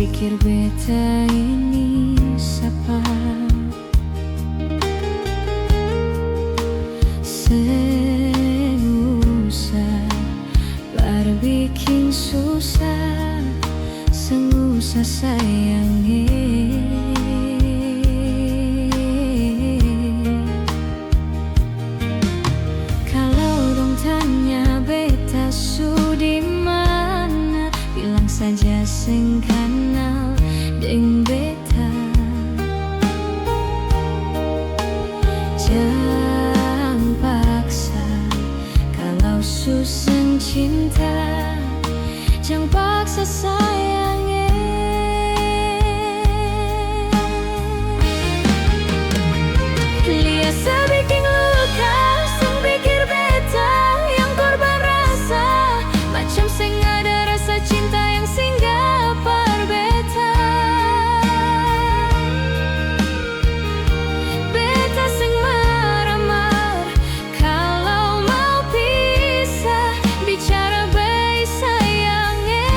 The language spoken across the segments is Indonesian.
pikir beta ini siapa? Seusah berbikin susah, seusah sayangi. Kalau dong tanya beta su di mana, bilang saja sing kenal deng beta. Jangan paksa kalau susah cinta, jangan paksa sayangnya. Lihat sebikin luka, sing pikir beta yang korban rasa, macam sing ada rasa cinta yang singgah par beta. Beta sing marah-marah kalau mau pisah, bicara baik sayangnya.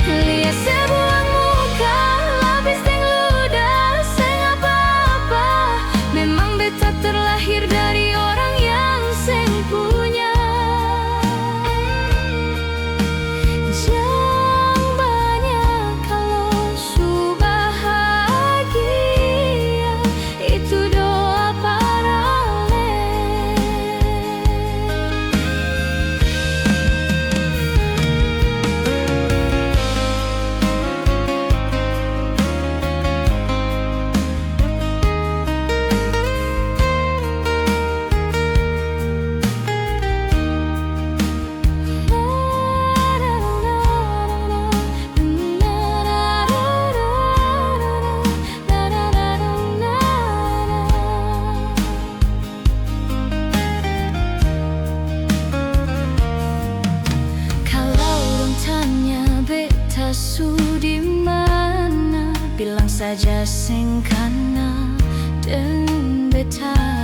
Lihat sebuah muka, lapis deng ludah, sing apa-apa. Memang beta terlahir dari orang yang sing punya. Jangan banyak kalau su bahagia, itu doa para su di mana, bilang saja sing kana dan beta.